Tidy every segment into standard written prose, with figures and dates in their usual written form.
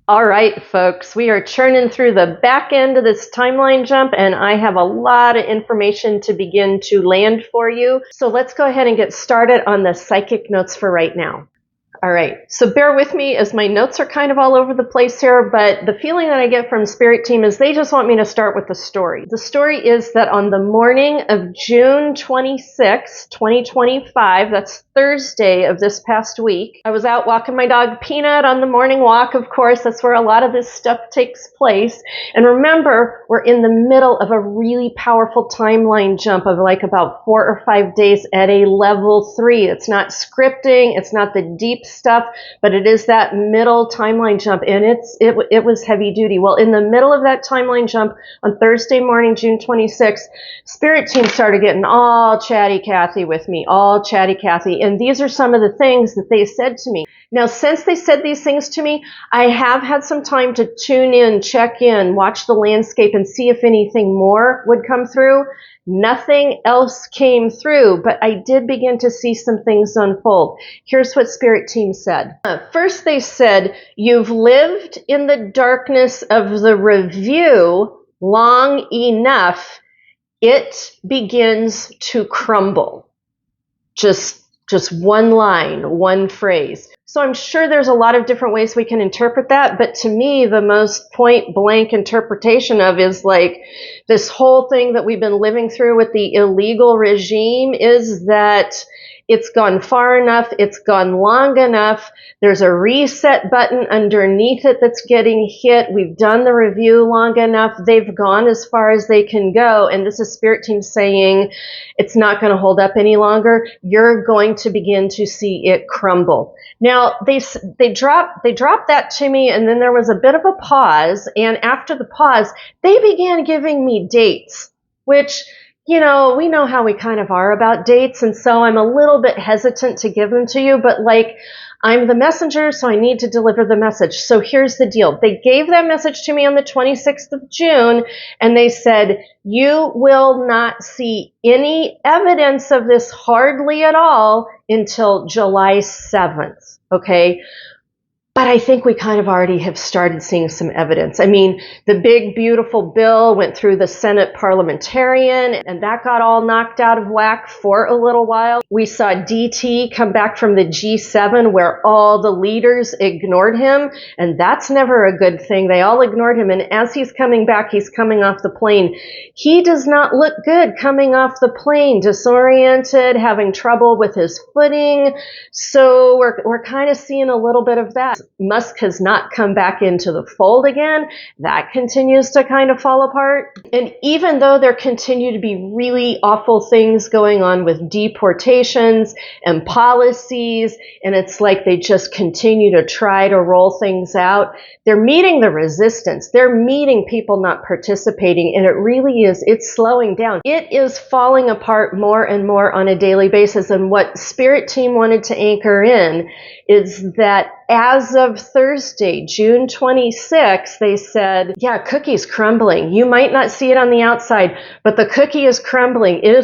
All right, folks, we are churning through the back end of this timeline jump, and I have a lot of information to begin to land for you. So let's go ahead and get started on the psychic notes for right now. All right, so bear with me as my notes are kind of all over the place here, but the feeling that I get from Spirit Team is they just want me to start with the story. The story is that on the morning of June 26, 2025, that's Thursday of this past week, I was out walking my dog Peanut on the morning walk, of course. That's where a lot of this stuff takes place. And remember, we're in the middle of a really powerful timeline jump of like about 4 or 5 days at a level 3. It's not scripting, it's not the deep stuff, but it is that middle timeline jump, and it was heavy duty. Well, in the middle of that timeline jump on Thursday morning, June 26th, Spirit Team started getting all chatty Cathy with me, all chatty Cathy, and these are some of the things that they said to me. Now, since they said these things to me, I have had some time to tune in, check in, watch the landscape, and see if anything more would come through. Nothing else came through, but I did begin to see some things unfold. Here's what Spirit Team said. First, they said, "You've lived in the darkness of the review long enough, it begins to crumble." Just one line, one phrase. So I'm sure there's a lot of different ways we can interpret that, but to me, the most point blank interpretation of is like this whole thing that we've been living through with the illegal regime is that it's gone far enough, it's gone long enough, there's a reset button underneath it that's getting hit, we've done the review long enough, they've gone as far as they can go, and this is Spirit Team saying it's not going to hold up any longer, you're going to begin to see it crumble. Now, they dropped that to me, and then there was a bit of a pause, and after the pause, they began giving me dates, which, you know, we know how we kind of are about dates, and so I'm a little bit hesitant to give them to you, but like, I'm the messenger, so I need to deliver the message. So here's the deal. They gave that message to me on the 26th of June, and they said, you will not see any evidence of this hardly at all until July 7th, okay? But I think we kind of already have started seeing some evidence. I mean, the big, beautiful bill went through the Senate parliamentarian, and that got all knocked out of whack for a little while. We saw DT come back from the G7 where all the leaders ignored him, and that's never a good thing. They all ignored him, and as he's coming back, he's coming off the plane. He does not look good coming off the plane, disoriented, having trouble with his footing. So we're kind of seeing a little bit of that. Musk has not come back into the fold again. That continues to kind of fall apart. And even though there continue to be really awful things going on with deportations and policies, and it's like they just continue to try to roll things out, they're meeting the resistance. They're meeting people not participating, and it really is, it's slowing down. It is falling apart more and more on a daily basis, and what Spirit Team wanted to anchor in is that as of Thursday, June 26th, they said, yeah, cookie's crumbling. You might not see it on the outside, but the cookie is crumbling. It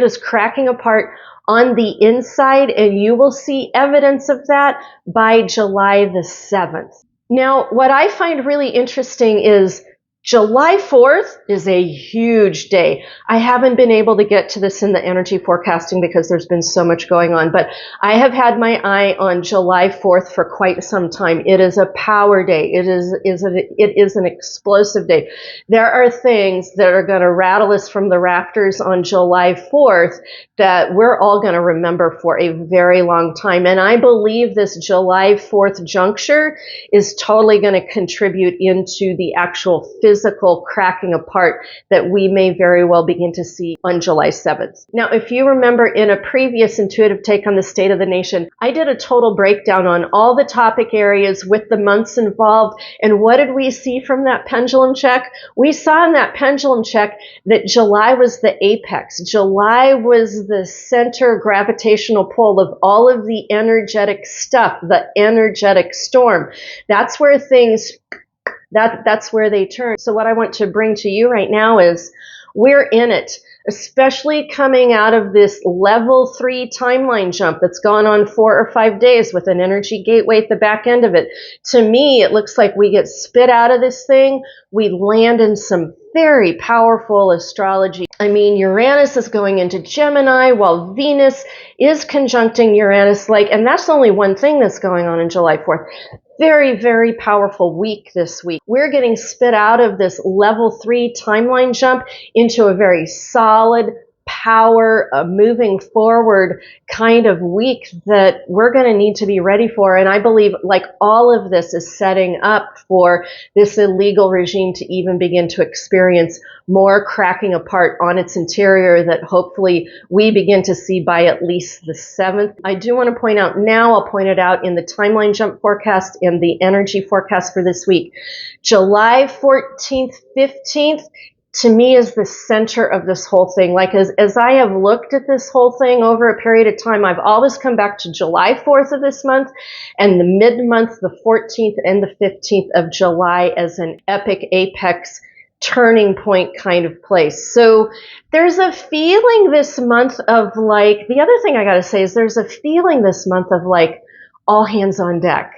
is cracking apart on the inside, and you will see evidence of that by July the 7th. Now, what I find really interesting is July 4th is a huge day. I haven't been able to get to this in the energy forecasting because there's been so much going on, but I have had my eye on July 4th for quite some time. It is a power day. It is an explosive day. There are things that are going to rattle us from the rafters on July 4th that we're all going to remember for a very long time. And I believe this July 4th juncture is totally going to contribute into the actual physical cracking apart that we may very well begin to see on July 7th. Now, if you remember in a previous intuitive take on the state of the nation, I did a total breakdown on all the topic areas with the months involved. And what did we see from that pendulum check? We saw in that pendulum check that July was the apex. July was the center gravitational pull of all of the energetic stuff, the energetic storm. That's where things that's where they turn. So what I want to bring to you right now is we're in it. especially coming out of this level 3 timeline jump that's gone on 4 or 5 days with an energy gateway at the back end of it. To me, it looks like we get spit out of this thing. We land in some very powerful astrology. I mean, Uranus is going into Gemini while Venus is conjuncting Uranus, and that's only one thing that's going on July 4th. Very, very powerful week this week. We're getting spit out of this level 3 timeline jump into a very solid power, moving forward kind of week that we're going to need to be ready for. And I believe all of this is setting up for this illegal regime to even begin to experience more cracking apart on its interior that hopefully we begin to see by at least the 7th. I do want to point out now, I'll point it out in the timeline jump forecast and the energy forecast for this week. July 14th, 15th, to me is the center of this whole thing. As I have looked at this whole thing over a period of time, I've always come back to July 4th of this month and the mid-month, the 14th and the 15th of July as an epic apex turning point kind of place. So there's a feeling this month of the other thing I got to say is there's a feeling this month of all hands on deck.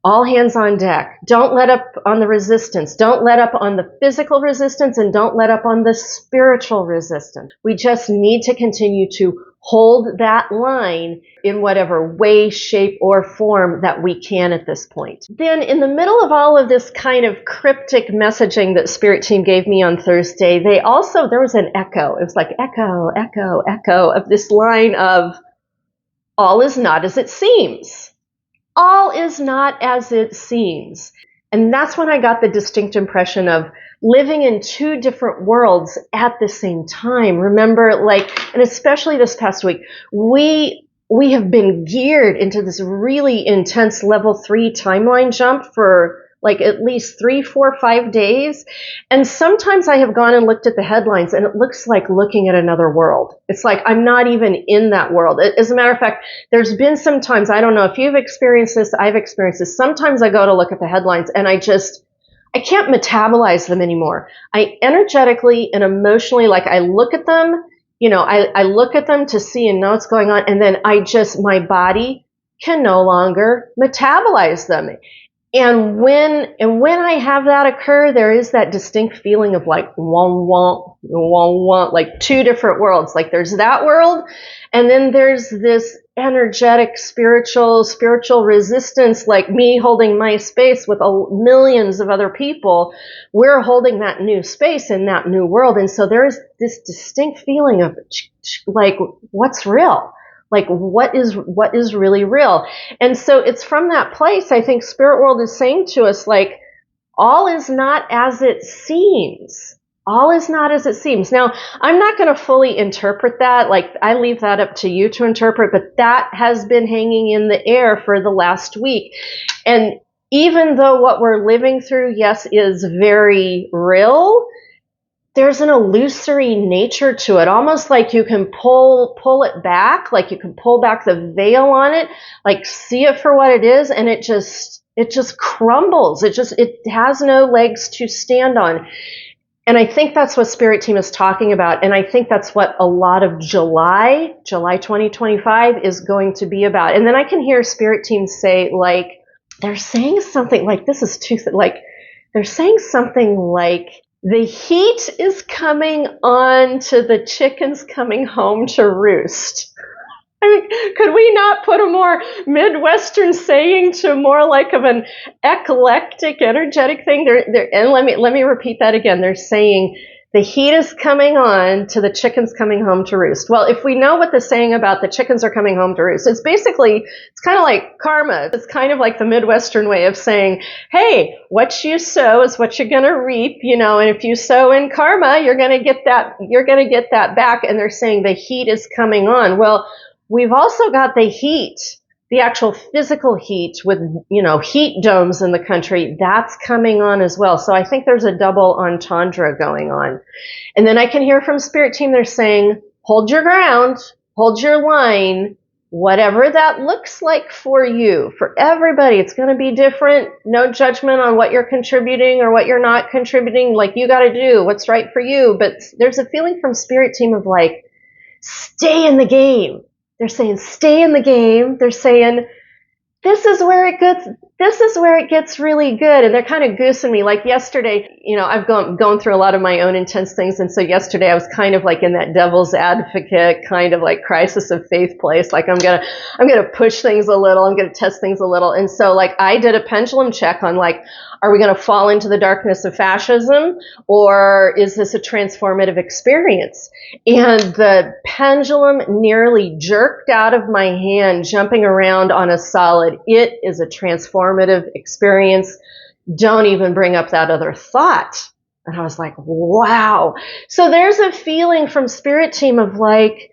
All hands on deck. Don't let up on the resistance. Don't let up on the physical resistance, and don't let up on the spiritual resistance. We just need to continue to hold that line in whatever way, shape, or form that we can at this point. Then in the middle of all of this kind of cryptic messaging that Spirit Team gave me on Thursday, there was an echo. It was like echo, echo, echo of this line of all is not as it seems. All is not as it seems. And that's when I got the distinct impression of living in two different worlds at the same time. Remember, and especially this past week, we have been geared into this really intense level 3 timeline jump for at least 3, 4, 5 days. And sometimes I have gone and looked at the headlines and it looks like looking at another world. It's like I'm not even in that world. As a matter of fact, there's been some times, I don't know if you've experienced this, I've experienced this. Sometimes I go to look at the headlines and I can't metabolize them anymore. I energetically and emotionally, I look at them, I look at them to see and know what's going on. And then my body can no longer metabolize them. And when I have that occur, there is that distinct feeling of wah, wah, wah, wah, two different worlds. There's that world, and then there's this energetic, spiritual resistance, me holding my space with millions of other people. We're holding that new space in that new world. And so there's this distinct feeling of what's real? What is really real? And so it's from that place, I think Spirit World is saying to us, all is not as it seems. All is not as it seems. Now, I'm not going to fully interpret that. I leave that up to you to interpret, but that has been hanging in the air for the last week. And even though what we're living through, yes, is very real, there's an illusory nature to it, almost like you can pull it back, you can pull back the veil on it, see it for what it is, and it just crumbles. It has no legs to stand on. And I think that's what Spirit Team is talking about, and I think that's what a lot of July 2025 is going to be about. And then I can hear Spirit Team say, they're saying something this is too, they're saying something the heat is coming on to the chickens coming home to roost. I mean, could we not put a more Midwestern saying to more of an eclectic, energetic thing? And let me repeat that again. They're saying the heat is coming on to the chickens coming home to roost. Well, if we know what the saying about the chickens are coming home to roost, it's kind of like karma. It's kind of like the Midwestern way of saying, hey, what you sow is what you're going to reap, and if you sow in karma, you're going to get that back. And they're saying the heat is coming on. Well, we've also got the heat, the actual physical heat with, heat domes in the country, that's coming on as well. So I think there's a double entendre going on. And then I can hear from Spirit Team, they're saying, hold your ground, hold your line. whatever that looks like for you. For everybody, it's going to be different. No judgment on what you're contributing or what you're not contributing. Like, you got to do what's right for you. But there's a feeling from spirit team of like, stay in the game. They're saying, stay in the game. They're saying, this is where it gets really good. And they're kind of goosing me. Like yesterday, I've gone through a lot of my own intense things. And so yesterday I was kind of like in that devil's advocate, kind of like crisis of faith place. Like I'm going to push things a little. I'm going to test things a little. And so like I did a pendulum check on like, are we going to fall into the darkness of fascism, or is this a transformative experience? And the pendulum nearly jerked out of my hand, jumping around on a solid. It is a transformative experience. Don't even bring up that other thought. And I was like, wow. So there's a feeling from spirit team of like,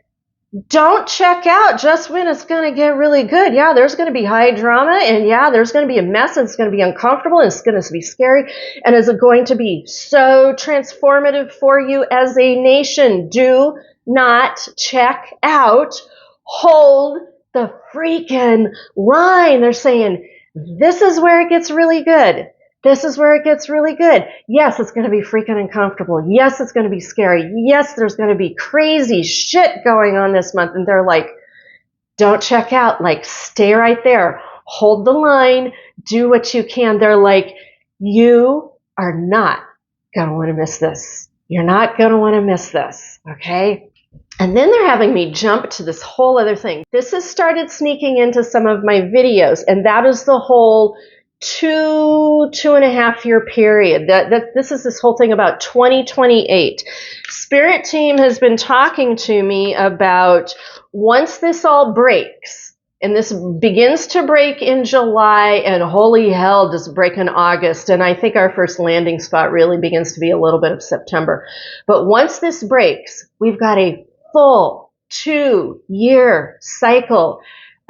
don't check out just when it's going to get really good. Yeah, there's going to be high drama, and yeah, there's going to be a mess, and it's going to be uncomfortable, and it's going to be scary, and is it going to be so transformative for you as a nation? Do not check out. Hold the freaking line. They're saying, this is where it gets really good. This is where it gets really good. Yes, it's going to be freaking uncomfortable. Yes, it's going to be scary. Yes, there's going to be crazy shit going on this month. And they're like, don't check out. Like, stay right there. Hold the line. Do what you can. They're like, you are not going to want to miss this. You're not going to want to miss this. Okay? And then they're having me jump to this whole other thing. This has started sneaking into some of my videos, and that is the whole 2.5 year period. This is this whole thing about 2028. Spirit team has been talking to me about once this all breaks, and this begins to break in July, and holy hell, does it break in August. And I think our first landing spot really begins to be a little bit of September. But once this breaks, we've got a full 2-year cycle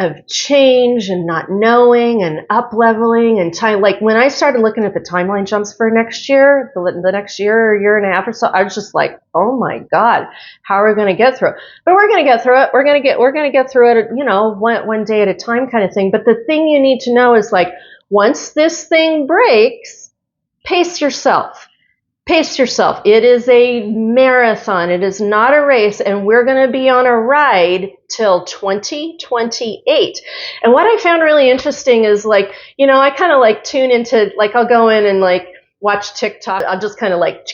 of change and not knowing and up-leveling and time. Like when I started looking at the timeline jumps for next year, the next year or year and a half or so, I was just like, oh my God, how are we going to get through it? But we're going to get through it. We're going to get through it, one day at a time kind of thing. But the thing you need to know is like, once this thing breaks, pace yourself. Pace yourself. It is a marathon. It is not a race, and we're going to be on a ride till 2028. And what I found really interesting is like, I kind of like tune into, like, I'll go in and like watch TikTok. I'll just kind of like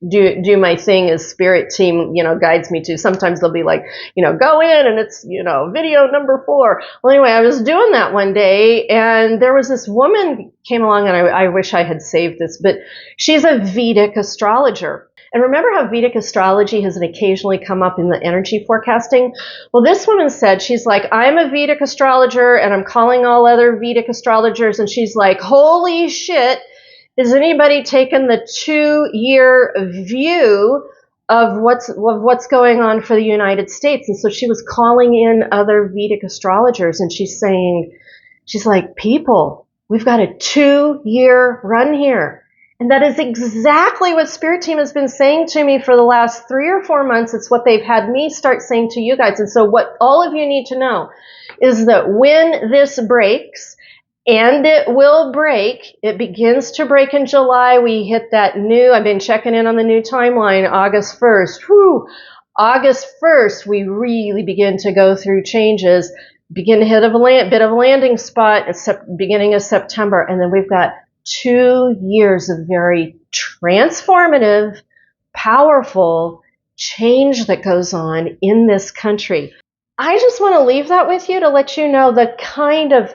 do my thing as spirit team, guides me to. Sometimes they'll be like, go in and it's, video number 4. Well, anyway, I was doing that one day and there was this woman came along, and I wish I had saved this, but she's a Vedic astrologer. And remember how Vedic astrology has occasionally come up in the energy forecasting? Well, this woman said, she's like, I'm a Vedic astrologer and I'm calling all other Vedic astrologers. And she's like, holy shit. Is anybody taking the 2-year view of what's going on for the United States? And so she was calling in other Vedic astrologers, and she's like, people, we've got a 2-year run here. And that is exactly what Spirit Team has been saying to me for the last 3 or 4 months. It's what they've had me start saying to you guys. And so what all of you need to know is that when this breaks, and it will break. It begins to break in July. We hit that I've been checking in on the new timeline, August 1st. Whew. August 1st, we really begin to go through changes, begin to hit a bit of a landing spot at beginning of September. And then we've got 2 years of very transformative, powerful change that goes on in this country. I just want to leave that with you to let you know the kind of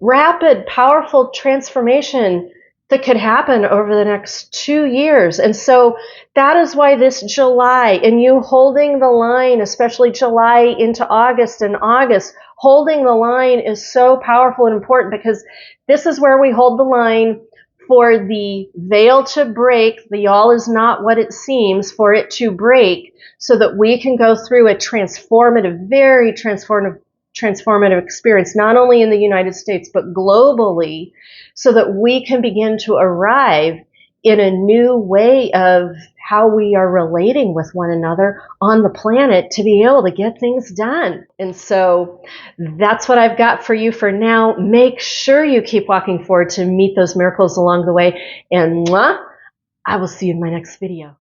rapid, powerful transformation that could happen over the next 2 years. And so that is why this July, and you holding the line, especially July into August and August, holding the line is so powerful and important, because this is where we hold the line for the veil to break. The all is not what it seems, for it to break, so that we can go through a transformative, very transformative experience, not only in the United States, but globally, so that we can begin to arrive in a new way of how we are relating with one another on the planet to be able to get things done. And so that's what I've got for you for now. Make sure you keep walking forward to meet those miracles along the way. And I will see you in my next video.